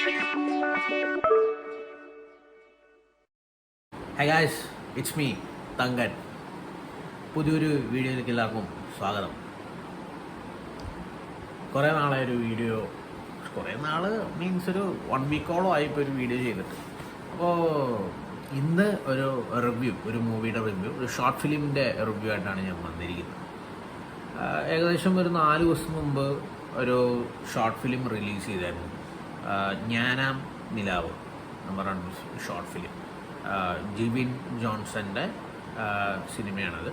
Hi guys, it's me Thankan. പുതിയൊരു വീഡിയോയിലേക്ക് എല്ലാവർക്കും സ്വാഗതം. കുറേ നാളെ ഒരു വീഡിയോ, കുറേ നാൾ മീൻസ് ഒരു 1 വീക്കോളം ആയി ഇപ്പോൾ ഒരു വീഡിയോ ചെയ്തിട്ട്. അപ്പോൾ ഇന്ന് ഒരു റിവ്യൂ, ഒരു മൂവിയുടെ റിവ്യൂ, ഒരു ഷോർട്ട് ഫിലിമിൻ്റെ റിവ്യൂ ആയിട്ടാണ് ഞാൻ വന്നിരിക്കുന്നത്. ഏകദേശം ഒരു 4 ദിവസം മുമ്പ് ഒരു ഷോർട്ട് ഫിലിം റിലീസ് ചെയ്തായിരുന്നു. ഞാനാം നിലാവ് എന്ന് പറയുന്ന ഷോർട്ട് ഫിലിം. ജിബിൻ ജോൺസൻ്റെ സിനിമയാണത്.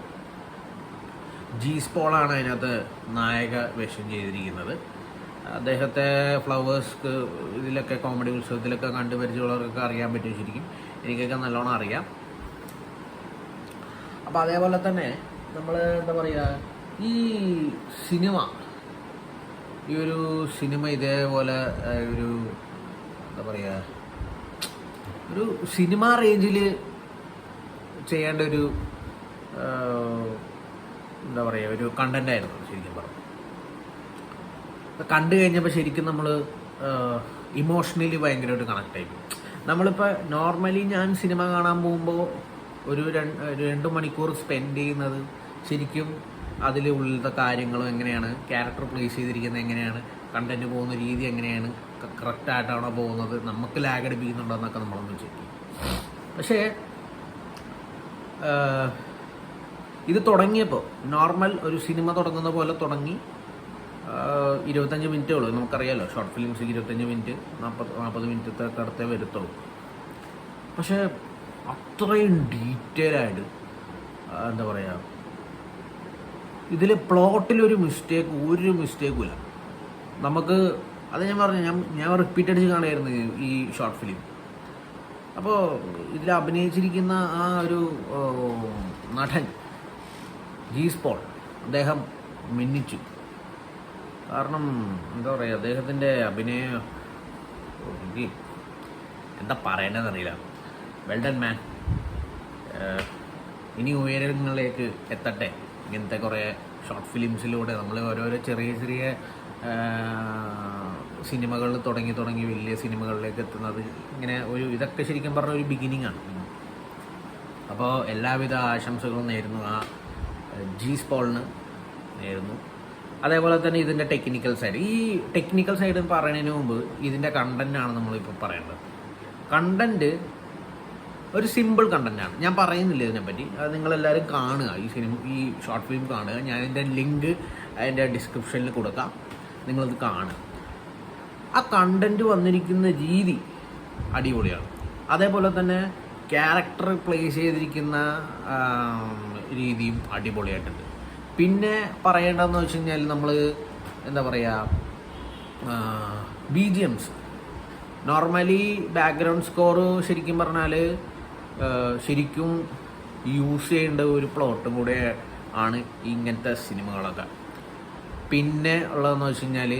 ജീസ് പോളാണ് അതിനകത്ത് നായക വേഷം ചെയ്തിരിക്കുന്നത്. അദ്ദേഹത്തെ ഫ്ലവേഴ്സ് ഇതിലൊക്കെ കോമഡി ഉത്സവത്തിലൊക്കെ കണ്ടു പരിചയമുള്ളവർക്കൊക്കെ അറിയാൻ പറ്റും. ശരിക്കും എനിക്കൊക്കെ നല്ലോണം അറിയാം. അപ്പോൾ അതേപോലെ തന്നെ നമ്മൾ എന്താ പറയുക, ഈ ഒരു സിനിമ ഇതേപോലെ ഒരു എന്താ പറയുക, ഒരു സിനിമ റേഞ്ചിൽ ചെയ്യേണ്ട ഒരു എന്താ പറയുക, ഒരു കണ്ടൻ്റായിരുന്നു ശരിക്കും പറഞ്ഞു. കണ്ടു കഴിഞ്ഞപ്പോൾ ശരിക്കും നമ്മൾ ഇമോഷണലി ഭയങ്കരമായിട്ട് കണക്റ്റായി. നമ്മളിപ്പോൾ നോർമലി ഞാൻ സിനിമ കാണാൻ പോകുമ്പോൾ ഒരു 2 മണിക്കൂർ സ്പെൻഡ് ചെയ്യുന്നത് ശരിക്കും അതിൽ ഉള്ളിലത്തെ കാര്യങ്ങളും എങ്ങനെയാണ്, ക്യാരക്ടർ പ്ലേസ് ചെയ്തിരിക്കുന്നത് എങ്ങനെയാണ്, കണ്ടന്റ് പോകുന്ന രീതി എങ്ങനെയാണ്, കറക്റ്റായിട്ടാണോ പോകുന്നത്, നമുക്ക് ലാഗ് അടിപ്പിക്കുന്നുണ്ടോ എന്നൊക്കെ നമ്മളൊന്ന് ചെക്ക് ചെയ്യും. പക്ഷേ ഇത് തുടങ്ങിയപ്പോൾ നോർമൽ ഒരു സിനിമ തുടങ്ങുന്ന പോലെ തുടങ്ങി. 25 മിനിറ്റേ ഉള്ളൂ. നമുക്കറിയാമല്ലോ ഷോർട്ട് ഫിലിംസ് 25 മിനിറ്റ് 40 മിനിറ്റത്തെ അടുത്തേ വരത്തുള്ളൂ. പക്ഷേ അത്രയും ഡീറ്റെയിൽ ആയിട്ട് എന്താ പറയുക, ഇതിൽ പ്ലോട്ടിലൊരു ഒരു മിസ്റ്റേക്കും ഇല്ല. നമുക്ക് അത് ഞാൻ പറഞ്ഞു, ഞാൻ റിപ്പീറ്റ് അടിച്ച് കാണുമായിരുന്നു ഈ ഷോർട്ട് ഫിലിം. അപ്പോൾ ഇതിൽ അഭിനയിച്ചിരിക്കുന്ന ആ ഒരു നടൻ ജീസ് പോൾ, അദ്ദേഹം മിന്നിച്ചു. കാരണം എന്താ പറയുക, അദ്ദേഹത്തിൻ്റെ അഭിനയം എനിക്ക് എന്താ പറയേണ്ടതെന്നറിയില്ല. വെൽ ഡൺ മാൻ. ഇനി ഉയരങ്ങളിലേക്ക് എത്തട്ടെ. ഇങ്ങനത്തെ കുറേ ഷോർട്ട് ഫിലിംസിലൂടെ നമ്മൾ ഓരോരോ ചെറിയ സിനിമകൾ തുടങ്ങി വലിയ സിനിമകളിലേക്ക് എത്തുന്നത് ഇങ്ങനെ ഇതൊക്കെ ശരിക്കും പറഞ്ഞ ഒരു ബിഗിനിങ് ആണ്. അപ്പോൾ എല്ലാവിധ ആശംസകളും നേരുന്നു ആ ജീസ് പോളിന് നേരുന്നു. അതേപോലെ തന്നെ ഇതിൻ്റെ ടെക്നിക്കൽ സൈഡ് പറയുന്നതിന് മുമ്പ് ഇതിൻ്റെ കണ്ടൻ്റാണ് നമ്മളിപ്പോൾ പറയേണ്ടത്. കണ്ടൻറ്റ് ഒരു സിമ്പിൾ കണ്ടൻ്റാണ്. ഞാൻ പറയുന്നില്ല ഇതിനെപ്പറ്റി. അത് നിങ്ങളെല്ലാവരും കാണുക, ഈ ഷോർട്ട് ഫിലിം കാണുക. ഞാൻ അതിൻ്റെ ലിങ്ക് അതിൻ്റെ ഡിസ്ക്രിപ്ഷനിൽ കൊടുക്കാം, നിങ്ങളത് കാണുക. ആ കണ്ടൻറ്റ് വന്നിരിക്കുന്ന രീതി അടിപൊളിയാണ്. അതേപോലെ തന്നെ ക്യാരക്ടർ പ്ലേസ് ചെയ്തിരിക്കുന്ന രീതിയും അടിപൊളിയായിട്ടുണ്ട്. പിന്നെ പറയേണ്ടതെന്ന് വെച്ച് കഴിഞ്ഞാൽ നമ്മൾ എന്താ പറയുക, BGMs നോർമലി ബാക്ക്ഗ്രൗണ്ട് സ്കോർ ശരിക്കും പറഞ്ഞാൽ ശരിക്കും യൂസ് ചെയ്യേണ്ട ഒരു പ്ലോട്ടും കൂടെ ആണ് ഇങ്ങനത്തെ സിനിമകളൊക്കെ. പിന്നെ ഉള്ളതെന്ന് വെച്ച് കഴിഞ്ഞാൽ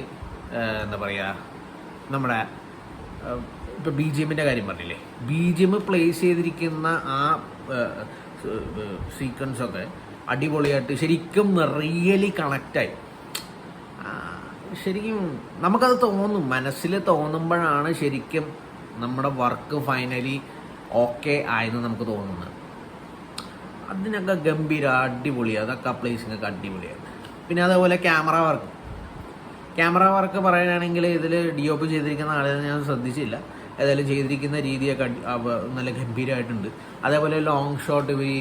എന്താ പറയുക, നമ്മുടെ ഇപ്പോൾ BGMൻ്റെ കാര്യം പറഞ്ഞില്ലേ, BGM പ്ലേസ് ചെയ്തിരിക്കുന്ന ആ സീക്വൻസൊക്കെ അടിപൊളിയായിട്ട് ശരിക്കും റിയലി കണക്റ്റായി. ശരിക്കും നമുക്കത് തോന്നും, മനസ്സിൽ തോന്നുമ്പോഴാണ് ശരിക്കും നമ്മുടെ വർക്ക് ഫൈനലി ഓക്കെ ആയെന്ന് നമുക്ക് തോന്നുന്നത്. അതിനൊക്കെ ഗംഭീര അടിപൊളിയാണ്. അതൊക്കെ പ്ലേസിംഗ് ഒക്കെ അടിപൊളിയാണ്. പിന്നെ അതേപോലെ ക്യാമറ വർക്ക് പറയുകയാണെങ്കിൽ ഇതിൽ DOP ചെയ്തിരിക്കുന്ന ആളെ ഞാൻ ശ്രദ്ധിച്ചില്ല. ഏതായാലും ചെയ്തിരിക്കുന്ന രീതിയൊക്കെ നല്ല ഗംഭീരമായിട്ടുണ്ട്. അതേപോലെ ലോങ് ഷോട്ട്, ഈ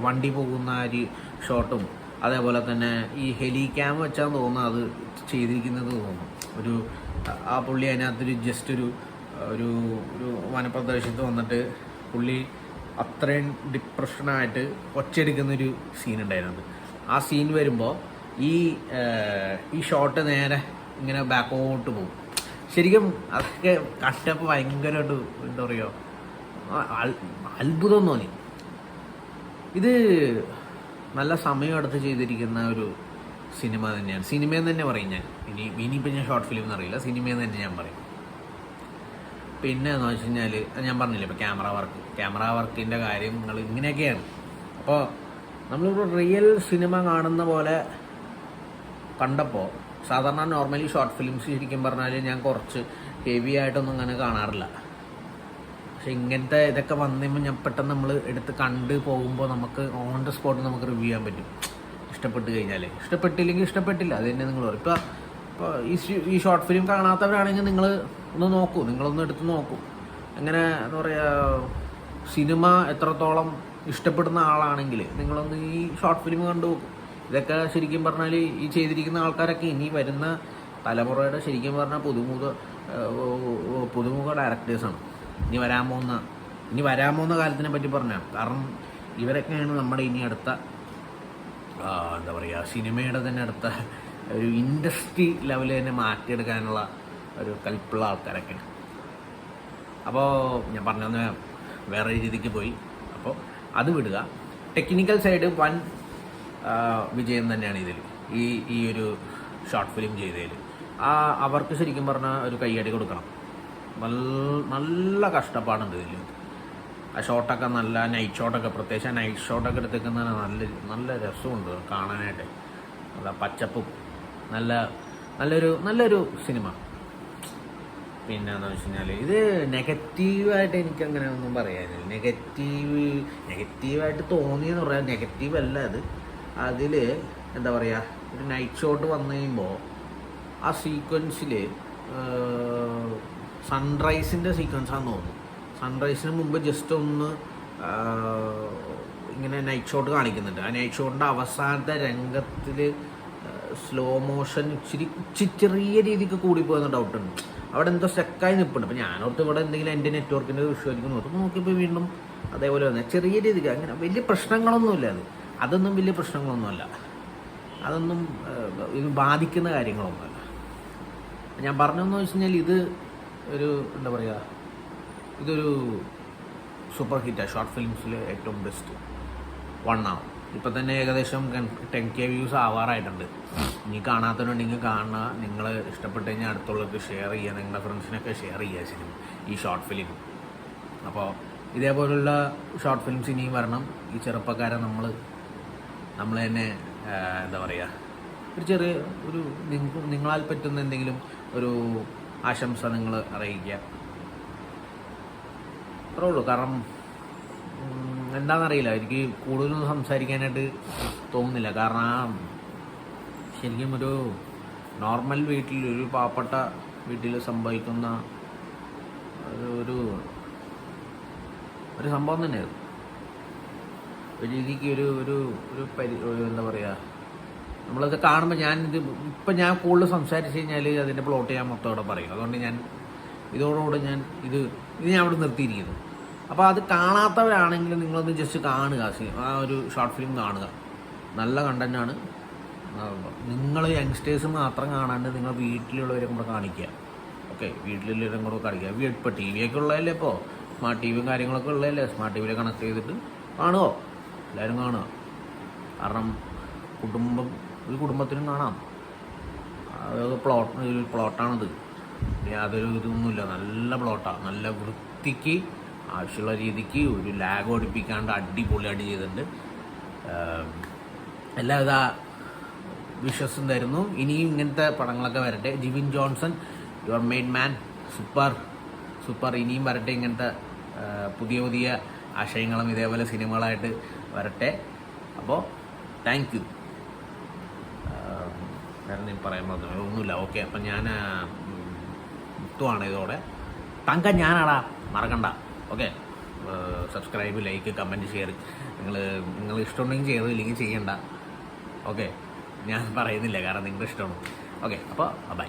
വണ്ടി പോകുന്ന ഒരു ഷോട്ടും, അതേപോലെ തന്നെ ഈ ഹെലി ക്യാം വെച്ചാൽ തോന്നുന്നു അത് ചെയ്തിരിക്കുന്നത് തോന്നുന്നു. ആ പുള്ളി അതിനകത്തൊരു ജസ്റ്റ് ഒരു വനപ്രദേശത്ത് വന്നിട്ട് പുള്ളി അത്രയും ഡിപ്രഷനായിട്ട് ഒച്ചയെടുക്കുന്നൊരു സീനുണ്ടായിരുന്നത്. ആ സീൻ വരുമ്പോൾ ഈ ഷോട്ട് നേരെ ഇങ്ങനെ ബാക്കോട്ട് പോകും. ശരിക്കും അതൊക്കെ കണ്ടപ്പോൾ ഭയങ്കരമായിട്ട് എന്താ പറയുക, അത്ഭുതം തോന്നി. ഇത് നല്ല സമയം എടുത്ത് ചെയ്തിരിക്കുന്ന ഒരു സിനിമ തന്നെയാണ്. സിനിമയെന്ന് തന്നെ പറയും ഞാൻ. ഇനിയിപ്പോൾ ഞാൻ ഷോർട്ട് ഫിലിം എന്നറിയില്ല, സിനിമയെന്ന് തന്നെ ഞാൻ പറയും. പിന്നെ എന്ന് വെച്ച് കഴിഞ്ഞാൽ ഞാൻ പറഞ്ഞില്ലേ, ഇപ്പോൾ ക്യാമറ വർക്കിൻ്റെ കാര്യം നിങ്ങൾ ഇങ്ങനെയൊക്കെയാണ്. അപ്പോൾ നമ്മളിപ്പോൾ റിയൽ സിനിമ കാണുന്ന പോലെ കണ്ടപ്പോൾ സാധാരണ നോർമലി ഷോർട്ട് ഫിലിംസ് ശരിക്കും പറഞ്ഞാൽ ഞാൻ കുറച്ച് ഹെവി ആയിട്ടൊന്നും അങ്ങനെ കാണാറില്ല. പക്ഷെ ഇങ്ങനത്തെ ഇതൊക്കെ വന്നുമ്പോൾ ഞാൻ പെട്ടെന്ന് നമ്മൾ എടുത്ത് കണ്ട് പോകുമ്പോൾ നമുക്ക് ഓൺ ദ സ്പോട്ട് നമുക്ക് റിവ്യൂ ചെയ്യാൻ പറ്റും. ഇഷ്ടപ്പെട്ട് കഴിഞ്ഞാൽ, ഇഷ്ടപ്പെട്ടില്ലെങ്കിൽ ഇഷ്ടപ്പെട്ടില്ല, അത് തന്നെ നിങ്ങൾ പറയും. ഇപ്പോൾ ഈ ഷോർട്ട് ഫിലിം കാണാത്തവരാണെങ്കിൽ നിങ്ങൾ ഒന്ന് നോക്കൂ, നിങ്ങളൊന്ന് എടുത്ത് നോക്കൂ. എങ്ങനെ എന്താ പറയുക, സിനിമ എത്രത്തോളം ഇഷ്ടപ്പെടുന്ന ആളാണെങ്കിൽ നിങ്ങളൊന്ന് ഈ ഷോർട്ട് ഫിലിം കണ്ടു നോക്കും. ഇതൊക്കെ ശരിക്കും പറഞ്ഞാൽ ഈ ചെയ്തിരിക്കുന്ന ആൾക്കാരൊക്കെ ഇനി വരുന്ന തലമുറയുടെ ശരിക്കും പറഞ്ഞാൽ പുതുമുഖ ഡയറക്ടേഴ്സാണ്. ഇനി വരാൻ പോകുന്ന കാലത്തിനെ പറ്റി പറഞ്ഞാൽ, കാരണം ഇവരൊക്കെയാണ് നമ്മുടെ ഇനി അടുത്ത എന്താ പറയുക സിനിമയുടെ തന്നെ അടുത്ത ഒരു ഇൻഡസ്ട്രി ലെവൽ തന്നെ മാറ്റിയെടുക്കാനുള്ള ഒരു കൽപ്പുള്ള ആൾക്കാരൊക്കെയാണ്. അപ്പോൾ ഞാൻ പറഞ്ഞ വേറെ രീതിക്ക് പോയി. അപ്പോൾ അത് വിടുക. ടെക്നിക്കൽ സൈഡ് വൻ വിജയം തന്നെയാണ് ഇതിൽ, ഈ ഒരു ഷോർട്ട് ഫിലിം ചെയ്തതിൽ. അവർക്ക് ശരിക്കും പറഞ്ഞാൽ ഒരു കയ്യടി കൊടുക്കണം. നല്ല കഷ്ടപ്പാടുണ്ട് ഇതിൽ. ആ ഷോട്ടൊക്കെ നല്ല നൈറ്റ് ഷോട്ടൊക്കെ, പ്രത്യേകിച്ച് നൈറ്റ് ഷോട്ടൊക്കെ എടുത്തേക്കുന്നതാണ് നല്ല രസമുണ്ട് കാണാനായിട്ട്. നല്ല പച്ചപ്പും നല്ലൊരു സിനിമ. പിന്നെ എന്താണെന്ന് വെച്ച് കഴിഞ്ഞാൽ ഇത് നെഗറ്റീവായിട്ട് എനിക്കങ്ങനെ ഒന്നും പറയാനില്ല. നെഗറ്റീവായിട്ട് തോന്നിയെന്ന് പറയാൻ നെഗറ്റീവ് അല്ല അത്. അതിൽ എന്താ പറയുക, ഒരു നൈറ്റ് ഷോട്ട് വന്നു കഴിയുമ്പോൾ ആ സീക്വൻസിൽ സൺറൈസിൻ്റെ സീക്വൻസാണെന്ന് തോന്നുന്നു. സൺറൈസിന് മുമ്പ് ജസ്റ്റ് ഒന്ന് ഇങ്ങനെ നൈറ്റ് ഷോട്ട് കാണിക്കുന്നുണ്ട്. ആ നൈറ്റ് ഷോട്ടിൻ്റെ അവസാനത്തെ രംഗത്തിൽ സ്ലോ മോഷൻ ചെറിയ രീതിക്ക് കൂടിപ്പോയെന്ന ഡൗട്ടുണ്ട്. അവിടെ എന്തോ സ്റ്റക്കായി നിൽപ്പുണ്ട്. അപ്പോൾ ഞാനോർത്ത് ഇവിടെ എന്തെങ്കിലും എൻ്റെ നെറ്റ്വർക്കിൻ്റെ വിഷയമായിരിക്കും നോക്കിയപ്പോൾ വീണ്ടും അതേപോലെ വന്നത് ചെറിയ രീതിക്ക്. അങ്ങനെ വലിയ പ്രശ്നങ്ങളൊന്നുമില്ല. അതൊന്നും വലിയ പ്രശ്നങ്ങളൊന്നുമല്ല. അതൊന്നും ഇത് ബാധിക്കുന്ന കാര്യങ്ങളൊന്നുമല്ല. ഞാൻ പറഞ്ഞതെന്ന് വെച്ച് കഴിഞ്ഞാൽ ഇത് ഒരു എന്താ പറയുക, ഇതൊരു സൂപ്പർ ഹിറ്റാണ്. ഷോർട്ട് ഫിലിംസിൽ ഏറ്റവും ബെസ്റ്റ് 1 hour. ഇപ്പം തന്നെ ഏകദേശം 10K വ്യൂസ് ആവാറായിട്ടുണ്ട്. ഇനി കാണാത്തവരുണ്ടെങ്കിൽ കാണുക. നിങ്ങൾ ഇഷ്ടപ്പെട്ട് കഴിഞ്ഞാൽ അടുത്തുള്ളവർക്ക് ഷെയർ ചെയ്യുക, നിങ്ങളുടെ ഫ്രണ്ട്സിനൊക്കെ ഷെയർ ചെയ്യുക സിനിമ, ഈ ഷോർട്ട് ഫിലിം. അപ്പോൾ ഇതേപോലുള്ള ഷോർട്ട് ഫിലിംസ് ഇനിയും വരണം. ഈ ചെറുപ്പക്കാരെ നമ്മൾ തന്നെ എന്താ പറയുക, ഒരു ചെറിയ നിങ്ങളാൽ പറ്റുന്ന എന്തെങ്കിലും ഒരു ആശംസ നിങ്ങൾ അറിയിക്കുക. അത്രേ ഉള്ളൂ. കാരണം എന്താണെന്നറിയില്ല, എനിക്ക് കൂടുതലൊന്നും സംസാരിക്കാനായിട്ട് തോന്നുന്നില്ല. കാരണം ശരിക്കും ഒരു നോർമൽ വീട്ടിൽ, ഒരു പാവപ്പെട്ട വീട്ടിൽ സംഭവിക്കുന്ന ഒരു സംഭവം തന്നെയാണ്. ഒരു രീതിക്ക് ഒരു എന്താ പറയുക, നമ്മളത് കാണുമ്പോൾ ഞാൻ കൂടുതൽ സംസാരിച്ച് കഴിഞ്ഞാൽ അതിൻ്റെ പ്ലോട്ട് ഞാൻ മൊത്തം അവിടെ പറയും. അതുകൊണ്ട് ഇതോടുകൂടെ ഞാൻ അവിടെ നിർത്തിയിരിക്കുന്നു. അപ്പോൾ അത് കാണാത്തവരാണെങ്കിൽ നിങ്ങളത് ജസ്റ്റ് കാണുക, ആ ഒരു ഷോർട്ട് ഫിലിം കാണുക. നല്ല കണ്ടൻറ്റാണ്. നിങ്ങൾ യങ്സ്റ്റേഴ്സ് മാത്രം കാണാണ്ട് നിങ്ങൾ വീട്ടിലുള്ളവരെ കൂടെ കാണിക്കുക. ഓക്കെ, വീട്ടിലുള്ളവരും കൂടെ കാണിക്കുക. ഇപ്പോൾ ടി വി ഒക്കെ ഉള്ളതല്ലേ, ഇപ്പോൾ സ്മാർട്ട് ടി വിയും കാര്യങ്ങളൊക്കെ ഉള്ളതല്ലേ, സ്മാർട്ട് ടി വിയിൽ കണക്ട് ചെയ്തിട്ട് കാണുമോ, എല്ലാവരും കാണുക. കാരണം ഒരു കുടുംബത്തിനും കാണാം. അതൊക്കെ പ്ലോട്ടാണിത്. യാതൊരു ഇതൊന്നുമില്ല. നല്ല പ്ലോട്ടാണ്. നല്ല വൃത്തിക്ക് ആവശ്യമുള്ള രീതിക്ക് ഒരു ലാഗ് ഓടിപ്പിക്കാണ്ട് അടിപൊളിയായിട്ട് ചെയ്തിട്ടുണ്ട്. എല്ലാവിധ വിഷസും തരുന്നു. ഇനിയും ഇങ്ങനത്തെ പടങ്ങളൊക്കെ വരട്ടെ. Jivin Johnson, your made man, super. ഇനിയും വരട്ടെ. ഇങ്ങനത്തെ പുതിയ ആശയങ്ങളും ഇതേപോലെ സിനിമകളായിട്ട് വരട്ടെ. അപ്പോൾ താങ്ക് യു. വേറെ എന്തെങ്കിലും പറയാൻ പറഞ്ഞു ഒന്നുമില്ല. ഓക്കെ, അപ്പം ഞാൻ മുത്തുവാണ് ഇതോടെ. തങ്ക ഞാനാടാ, മറക്കണ്ട. Okay, subscribe, like, comment, share. നിങ്ങൾ ഇഷ്ടമുണ്ടെങ്കിൽ ചെയ്തോ, ഇല്ലെങ്കിൽ ചെയ്യണ്ട. ഓക്കെ, ഞാൻ പറയുന്നില്ല കാരണം നിങ്ങളുടെ ഇഷ്ടമാണ്. ഓക്കെ, അപ്പോൾ ബൈ.